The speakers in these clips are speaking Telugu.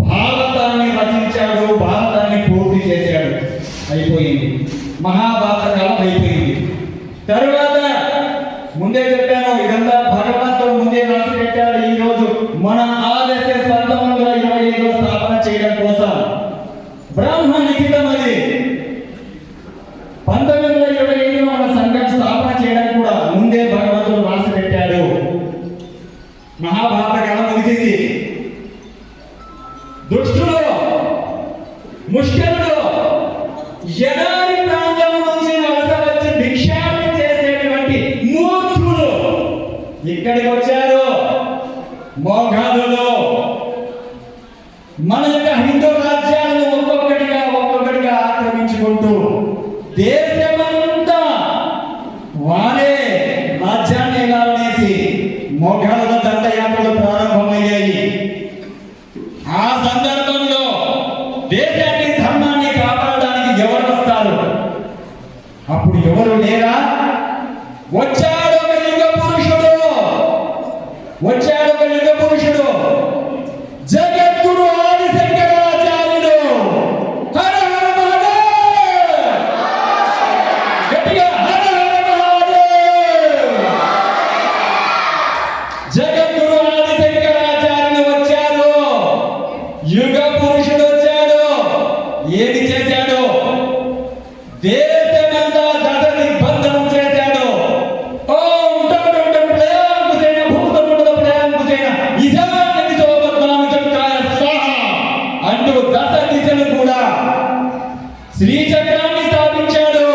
భారతాన్ని రచించాడు, భారతాన్ని పూర్తి చేశాడు. అయిపోయింది, మహాభారత కాలం అయిపోయింది. తరువాత ముందే చెప్పాను, ఇదంతా భగవంతుడు ముందే రాసి పెట్టాడు. ఈ రోజు మన ఆర్ఎస్ఎస్ 1925లో స్థాపన చేయడం కోసం బ్రహ్మ లిఖితం అది. 1925లో మన సంఘం స్థాపన చేయడం కూడా ముందే భగవంతుడు రాసి పెట్టాడు. మహాభారత కాలం ముగిసింది. దుష్టులు, ముష్కరులు, ఎడారి ప్రాంతం నుంచి వలస వచ్చి భిక్షాటన చేసేటువంటి మూర్ఖులు ఇక్కడికి వచ్చారు. మోఘాలులో మన యొక్క హిందూ రాజ్యాలను ఒక్కొక్కటిగా ఆక్రమించుకుంటూ దేశమంతా వారే రాజ్యాన్ని ఎలానేసి మోఘాలుల దండయాత్రలు ప్రారంభమయ్యాయి. ఆ సందర్భంలో దేశాన్ని, ధర్మాన్ని కాపాడడానికి ఎవరు వస్తారు? అప్పుడు ఎవరు లేరా? వచ్చాడు ఒక యుగ పురుషుడు, వచ్చాడు ఒక యుగ పురుషుడు, జగద్గురు ఆది శంకరాచార్యుడు. హర హర మహాదేవ్! గట్టిగా హర హర మహాదేవ్! జగద్గురు ఆది శంకరాచార్యుడు వచ్చారు. యుగ పురుషుడు వచ్చాడు. ఏది చేశాడు? దేశమంతా దశ దిగ్బంధనం చేశాడు. ఓం టం ప్లయాంకుశేన భూతముండ ప్లయాంకుశేన ఈశాన్య దిశో పద్మామి చక్రాయ స్వాహ అంటూ దశ దిశలు కూడా శ్రీచక్రాన్ని స్థాపించాడు.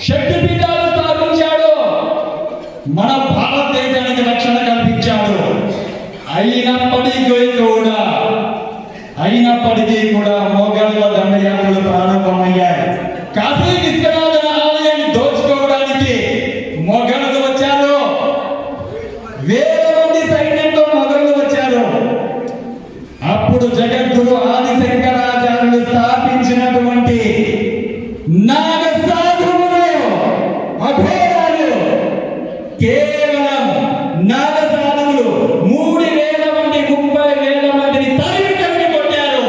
శక్తిపీఠాలు స్థాపించాడు. మన భారతదేశానికి రక్షణ కల్పించాడు. అయినప్పటికీ కూడా మోఘాలుల దండయాత్రలు ప్రారంభమయ్యాయి. కాశీ విశ్వనాథన ఆలయాన్ని దోచుకోవడానికి మొఘలులు వచ్చారు. వేల మంది సైన్యంతో మొఘలులు వచ్చారు. అప్పుడు జగద్గురు ఆది శంకరాచార్యులు స్థాపించినటువంటి నాగ సాధువులు, అఘోరాలు, కేవలం నాగ సాధువులు 3,000 మంది 30,000 మందిని తరిమి కొట్టారు.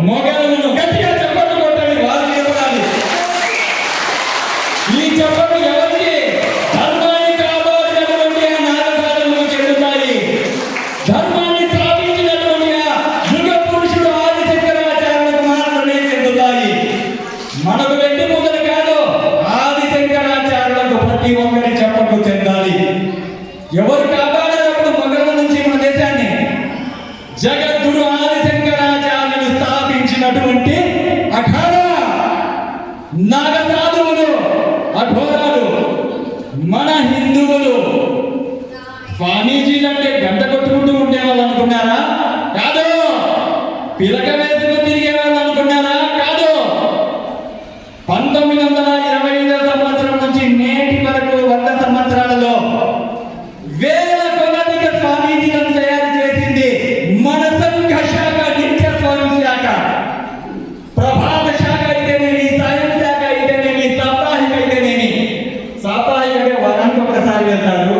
మొఘలులను గట్టిగా చప్పట్లు కొట్టాలి, వారు చెప్పాలి. ఈ చప్పట్లు ఎవరికి? ధర్మాన్ని కాపాడినటువంటి ఆ నాగ సాధువులకు చెందుతాయి. ధర్మాన్ని స్థాపించినటువంటి ఆ యుగ పురుషుడు ఆది శంకరాచార్యులకు మాత్రమే చెందుతాయి. మనకు వెండి ముద్దలు కాదు, ఆది శంకరాచార్యులకు ప్రతి ఒక్కరి చప్పట్లు చెందాలి. ఎవరు కాపాడినప్పుడు మొఘలుల నుంచి మన దేశాన్ని? జగద్గురు ఆది శంకరాచార్యులు స్థాపించినటువంటి అఖాడా నాగ సాధువులు, అఘోరాలు. మన హిందువులు స్వామీజీలు అంటే గంట కొట్టుకుంటూ ఉండేవాళ్ళు అనుకున్నారా? కాదు. పిలక వేసుకు తిరిగే వాళ్ళు అనుకున్నారా? కాదు. 1925 సంవత్సరం నుంచి నేటి వరకు 100 సంవత్సరాలలో వేల కొలదిగా స్వామీజీలను తయారు చేసింది మన సంఘ శాఖ, నిత్య స్వయం శాఖ. ప్రభాత శాఖ అయితేనేమి, సాయం శాఖ అయితేనేమి, సాప్తాహిక అయితేనేమి. సాప్తాహిక అంటే వారానికి ఒకసారి వెళ్తారు.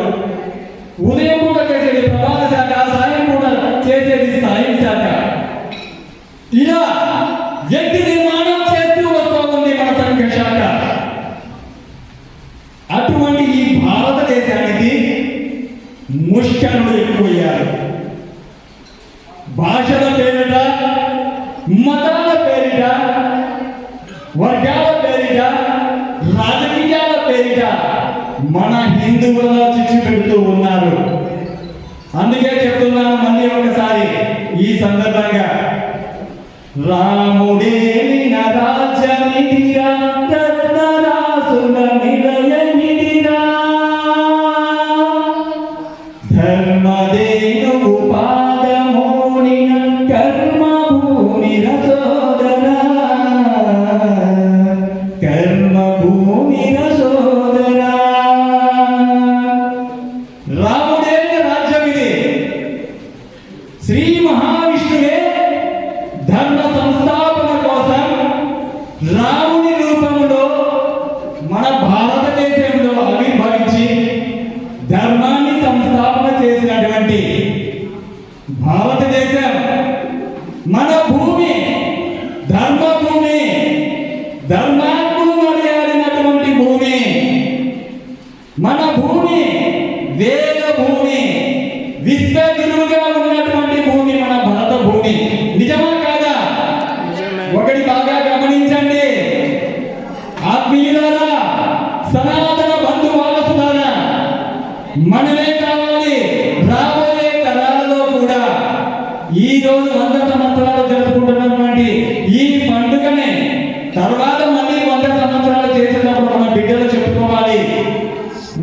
ఉదయం పూట చేసేది ప్రభాత శాఖ, సాయం పూట చేసేది సాయం శాఖ. ఇలా వ్యక్తి నిర్మాణం చేస్తూ వస్తూ ఉంది మన సంఘ శాఖ. అటువంటి ఈ భారతదేశానికి ముష్కరులు ఎక్కువయ్యారు. భాషల పేరిట, మతాల పేరిట, వర్గాల పేరిట, రాజకీయాల పేరిట మన హిందువులలో చిచ్చు పెడుతూ ఉన్నారు. అందుకే చెప్తున్నాను మళ్ళీ ఒకసారి ఈ సందర్భంగా, రాముడేలిన రాజ్యమిదిరా, రత్నరాసుల నిలయమిదిరా, ధర్మదేనుగు పాదమోనిన కర్మభూమిర సోదరా, కర్మభూమిర సోదరా. రాముడేలిన రాజ్యం ఇది. శ్రీ మహావిష్ణువే ధర్మ సంస్థాపన కోసం రాముని రూపంలో మన భారతదేశంలో ఆవిర్భవించి ధర్మాన్ని సంస్థాపన చేసినటువంటి భారతదేశ భారతదేశం మన భూమి, ధర్మభూమి, ధర్మాత్ములు నడియాడినటువంటి భూమి, మన భూమి వేద భూమి, విశ్వగురువుగా ఉన్నటువంటి భూమి మన భారత భూమి. నిజమా కాదా? ఒకటి బాగా గమనించండి ఆత్మీయులారా, సనాతన బంధు వారసులారా, మనమే కావాలి. రాబోయే తరాలలో కూడా ఈ రోజు 100 సంవత్సరాలు జరుపుకుంటున్నటువంటి ఈ పండుగనే తర్వాత మళ్ళీ 100 సంవత్సరాలు చేసేటప్పుడు మన బిడ్డలు చెప్పుకోవాలి,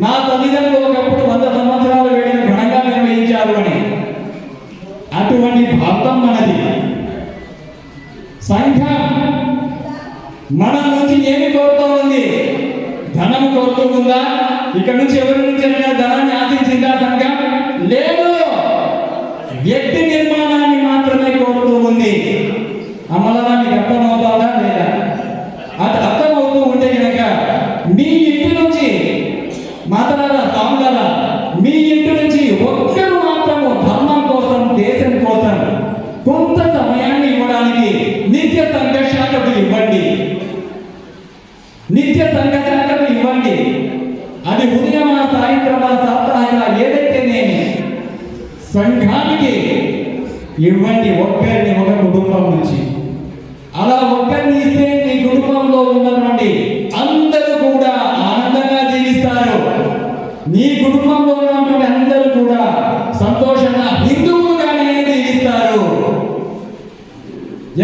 మా తల్లిదండ్రులు ఒకప్పుడు 100 సంవత్సరాలు వేడిని ఘనంగా నిర్వహించారు అని. అటువంటి భావం మనది. సంఘం మన నుంచి ఏమి కోరుతూ ఉంది? ధనం కోరుతూ ఉందా? ఇక్కడ నుంచి ఎవరి నుంచి ధనాన్ని ఆశించిందా సంఘం? లేదు, వ్యక్తి నిర్మాణాన్ని మాత్రమే కోరుతూ ఉంది. అమలడానికి అర్థమవుతుందా లేదా? అది అర్థమవుతూ ఉంటే కనుక మీ ఇంటి నుంచి మాట్లాడారా స్వాములారా, మీ ఇంటి నుంచి ఒక్కరు మాత్రము ధర్మం కోసం, దేశం కోసం కొంత సమయాన్ని ఇవ్వడానికి నిత్య సంఘర్షాలకు ఇవ్వండి. నిత్య సంఘర్షాలకు ఇవ్వండి. అది ఉదయమా, సాయంత్రమా, సాప్తాహిక ఏదైతేనేమి సంఘానికి ఇవ్వండి. ఒక్కరిని, ఒక కుటుంబం నుంచి. అలా ఒక్కరిని ఇస్తే మీ కుటుంబంలో ఉన్నటువంటి అందరూ కూడా ఆనందంగా జీవిస్తారు. నీ కుటుంబంలో ఉన్నటువంటి అందరూ కూడా సంతోషంగా హిందువులుగానే జీవిస్తారు.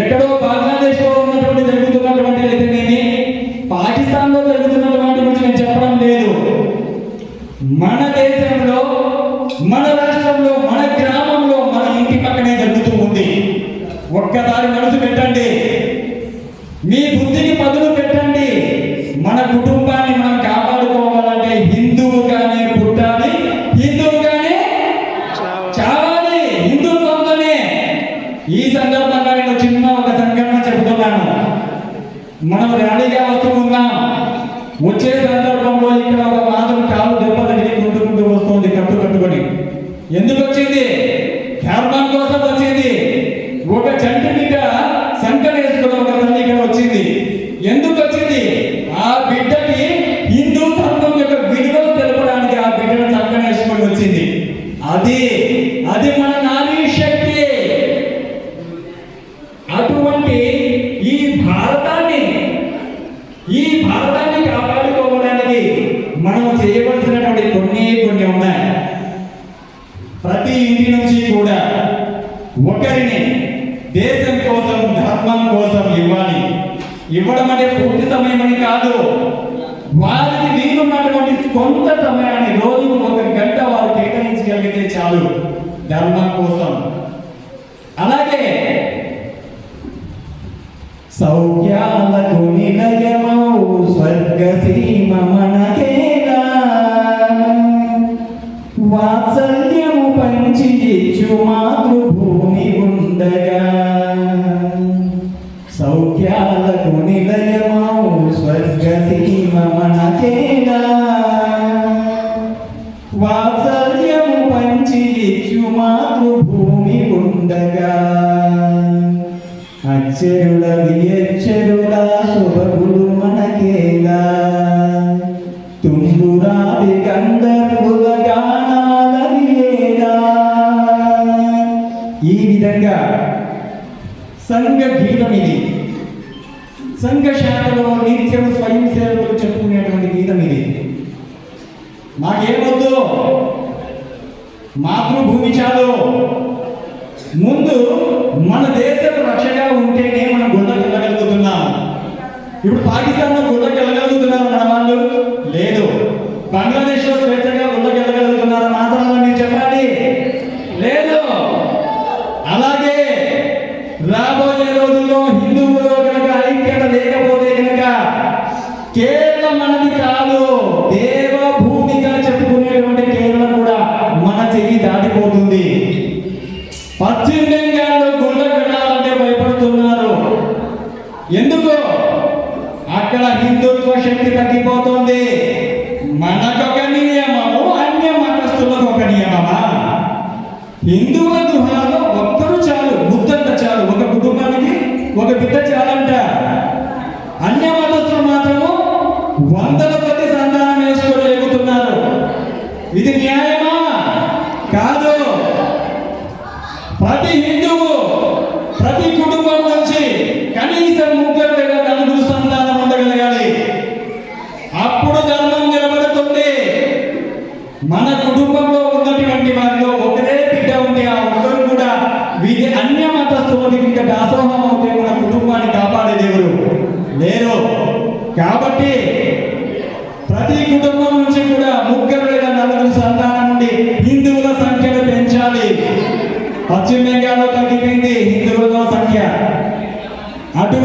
ఎక్కడో బంగ్లాదేశ్ లో ఉన్నటువంటి జరుగుతున్నటువంటి అయితేనేమి, పాకిస్తాన్లో జరుగుతున్నటువంటి గురించి నేను చెప్పడం లేదు. మన దేశంలో, మన రాష్ట్రంలో, మన గ్రామంలో, మన ఇంటి పక్కనే జరుగుతూ ఉంది. ఒక్కసారి మనసు పెట్టండి, మీ బుద్ధికి పదులు పెట్టండి. మన కుటుంబాన్ని మనం కాపాడుకోవాలంటే హిందువుగానే పుట్టాలి, హిందువుగానే చావాలి, హిందుత్వంలోనే. ఈ సందర్భంగా నేను చిన్న ఒక సంఘటన చెబుతున్నాను. మనం ర్యాలీగా వస్తూ ఉన్నాం. వచ్చే సందర్భంలో ఇక్కడ ఒక మాత్రం కాలు దెబ్బ తగిలి కుంటుకుంటూ వస్తుంది కట్టుకొని. ఎందుకు వచ్చింది? ధర్మం కోసం వచ్చింది. ఒక చంటి బిడ్డ సంకరేసుకుని ఒక తల్లి ఇక్కడ వచ్చింది. ఎందుకు వచ్చింది? ఆ బిడ్డకి హిందూ ధర్మం యొక్క విలువలు తెలపడానికి ఆ బిడ్డను సంకరేసుకొని వచ్చింది. అది మన నారీ శక్తి. అటువంటి ఈ భారతాన్ని కాపాడుకోవడానికి మనం చేయవలసినటువంటి కొన్ని ఉన్నాయి. ప్రతి ఇంటి నుంచి కూడా ఒకరిని దేశం కోసం, ధర్మం కోసం ఇవ్వాలి. ఇవ్వడం అంటే పూర్తి సమయం అని కాదు. వారికి వీలున్నటువంటి కొంత సమయాన్ని రోజుకు 1 గంట వారు కేటాయించగలిగితే చాలు ధర్మం కోసం. అలాగే సౌఖ్యాలకు నిలయమౌ స్వర్గసీమ మనకేలా, వాత్సల్యము పంచి ఇచ్చు మాతృభూమి ఉండగా. సౌఖ్యాలకు నిలయమౌ స్వర్గసీమ మనకేలా, వాత్సల్యము పంచి ఇచ్చు మాతృభూమి ఉండగా. అక్షరుల వియక్షరుల శుభగులు మనకేలా, తుంబురాది గంధర్వుల గానాలనియేలా. ఈ విధంగా సంఘ గీతం ఇది. సంఘ శాఖలో నిత్యం స్వయం సేవకులు చెప్పుకునేటువంటి గీతం ఇది. మాకేమొద్దు, మాతృభూమి చాలు. ముందు మన దేశం రక్షగా ఉంటేనే మనం గుళ్ళకి వెళ్ళగలుగుతున్నాం. ఇప్పుడు పాకిస్తాన్లో గుళ్ళకి వెళ్ళగలుగుతున్నారు మన వాళ్ళు? లేదు. బంగ్లాదేశ్లో స్వేచ్ఛగా గుళ్ళకి వెళ్ళగలుగుతున్నారా? మాత్రం మీరు చెప్పాలి. లేదు. అలాగే రాబోయే రోజుల్లో హిందువులో కనుక ఐక్యత లేకపోతే కనుక కేరళ మనది కాదు, దేవభూమిగా చెప్పుకునేటువంటి కేరళ కూడా మన చెయ్యి దాటిపోతుంది. పశ్చిమ బెంగాల్లో గుళ్ళకు వెళ్ళాలంటే భయపడుతున్నారు. ఎందుకు? అక్కడ హిందుత్వ శక్తి తగ్గిపోతుంది. మనకొక నియమము, అన్య మతస్థులకు ఒక నియమమా? హిందువుల గృహాల్లో ఒక్కరు కాదు. ప్రతి హిందువు ప్రతి కుటుంబం నుంచి కనీసం 3 లేదా 4 సంతానం ఉండగలగాలి. అప్పుడు ధర్మం నిలబడుతుంది. మన కుటుంబంలో ఉన్నటువంటి వారిలో ఒకరే బిడ్డ ఉంటే ఆ ఒక్కరు కూడా అన్య మతస్థులకి ఇంకా దాసోహం అవుతే మన కుటుంబాన్ని కాపాడేది ఎవరు లేరు. కాబట్టి ప్రతి కుటుంబం నుంచి కూడా 3 లేదా 4 సంతానం నుండి హిందువుల సంఖ్యను పెంచాలి. పశ్చిమ బెంగాల్లో తగ్గిపోయింది హిందువుల సంఖ్య. అటు